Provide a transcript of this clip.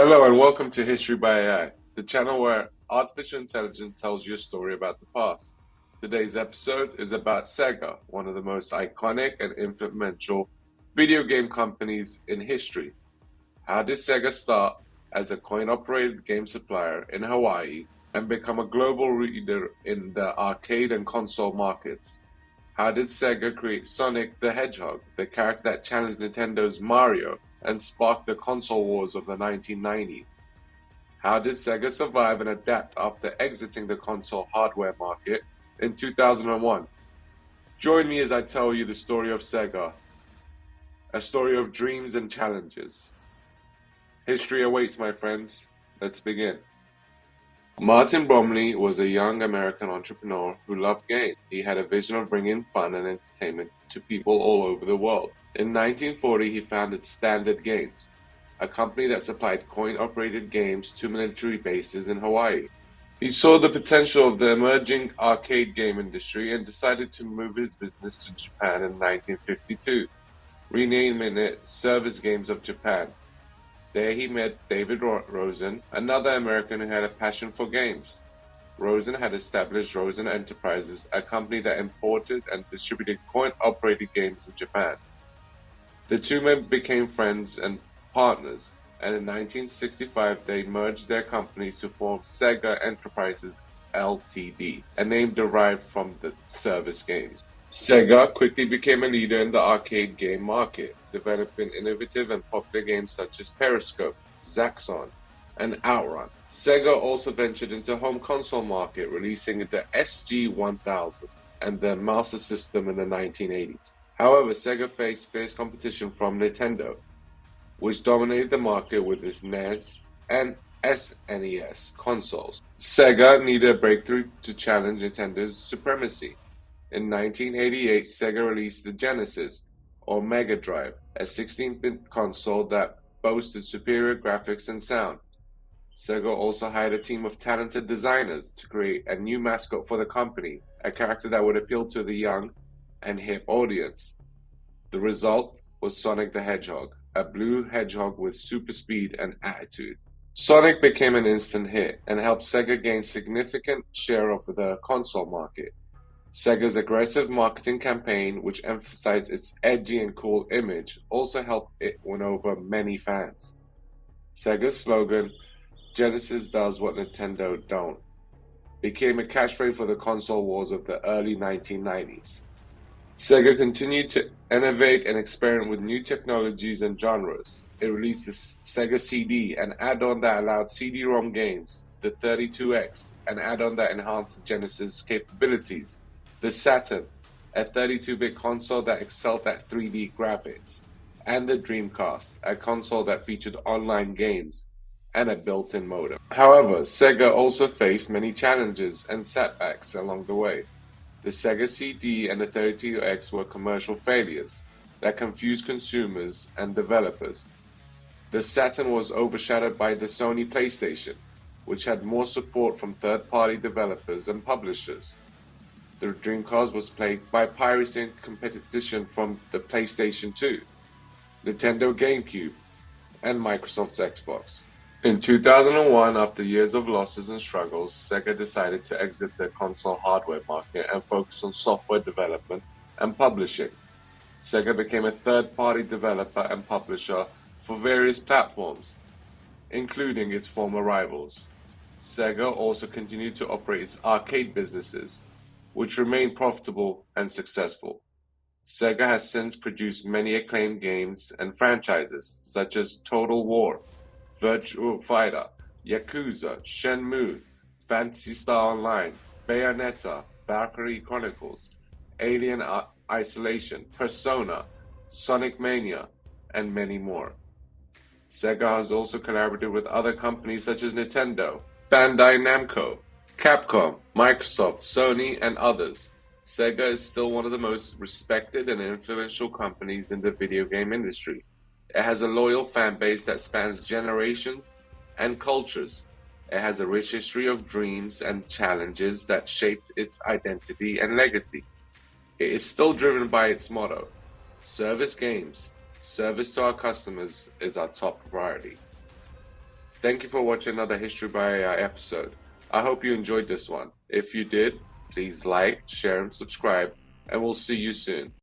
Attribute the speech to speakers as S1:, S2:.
S1: Hello and welcome to History by AI, the channel where artificial intelligence tells you a story about the past. Today's episode is about Sega, one of the most iconic and influential video game companies in history. How did Sega start as a coin-operated game supplier in Hawaii and become a global leader in the arcade and console markets? How did Sega create Sonic the Hedgehog, the character that challenged Nintendo's Mario and sparked the console wars of the 1990s? How did Sega survive and adapt after exiting the console hardware market in 2001? Join me as I tell you the story of Sega, a story of dreams and challenges. History awaits, my friends. Let's begin. Martin Bromley was a young American entrepreneur who loved games. He had a vision of bringing fun and entertainment to people all over the world. In 1940, he founded Standard Games, a company that supplied coin-operated games to military bases in Hawaii. He saw the potential of the emerging arcade game industry and decided to move his business to Japan in 1952, renaming it Service Games of Japan. There he met David Rosen, another American who had a passion for games. Rosen had established Rosen Enterprises, a company that imported and distributed coin-operated games in Japan. The two men became friends and partners, and in 1965 they merged their companies to form Sega Enterprises Ltd., a name derived from the Service Games. Sega quickly became a leader in the arcade game market, developing innovative and popular games such as Periscope, Zaxxon, and Outrun. Sega also ventured into the home console market, releasing the SG-1000 and the Master System in the 1980s. However, Sega faced fierce competition from Nintendo, which dominated the market with its NES and SNES consoles. Sega needed a breakthrough to challenge Nintendo's supremacy. In 1988, Sega released the Genesis, or Mega Drive, a 16-bit console that boasted superior graphics and sound. Sega also hired a team of talented designers to create a new mascot for the company, a character that would appeal to the young and hip audience. The result was Sonic the Hedgehog, a blue hedgehog with super speed and attitude. Sonic became an instant hit and helped Sega gain significant share of the console market. Sega's aggressive marketing campaign, which emphasized its edgy and cool image, also helped it win over many fans. Sega's slogan, "Genesis does what Nintendo don't," became a catchphrase for the console wars of the early 1990s. Sega continued to innovate and experiment with new technologies and genres. It released the Sega CD, an add-on that allowed CD-ROM games, the 32X, an add-on that enhanced the Genesis capabilities, the Saturn, a 32-bit console that excelled at 3D graphics, and the Dreamcast, a console that featured online games and a built-in modem. However, Sega also faced many challenges and setbacks along the way. The Sega CD and the 32X were commercial failures that confused consumers and developers. The Saturn was overshadowed by the Sony PlayStation, which had more support from third-party developers and publishers. The Dreamcast was plagued by piracy and competition from the PlayStation 2, Nintendo GameCube, and Microsoft's Xbox. In 2001, after years of losses and struggles, Sega decided to exit the console hardware market and focus on software development and publishing. Sega became a third-party developer and publisher for various platforms, including its former rivals. Sega also continued to operate its arcade businesses, which remained profitable and successful. Sega has since produced many acclaimed games and franchises, such as Total War, Virtua Fighter, Yakuza, Shenmue, Phantasy Star Online, Bayonetta, Valkyrie Chronicles, Alien Isolation, Persona, Sonic Mania, and many more. Sega has also collaborated with other companies such as Nintendo, Bandai Namco, Capcom, Microsoft, Sony, and others. Sega is still one of the most respected and influential companies in the video game industry. It has a loyal fan base that spans generations and cultures. It has a rich history of dreams and challenges that shaped its identity and legacy. It is still driven by its motto, "Service Games, service to our customers is our top priority." Thank you for watching another History by AI episode. I hope you enjoyed this one. If you did, please like, share, and subscribe, and we'll see you soon.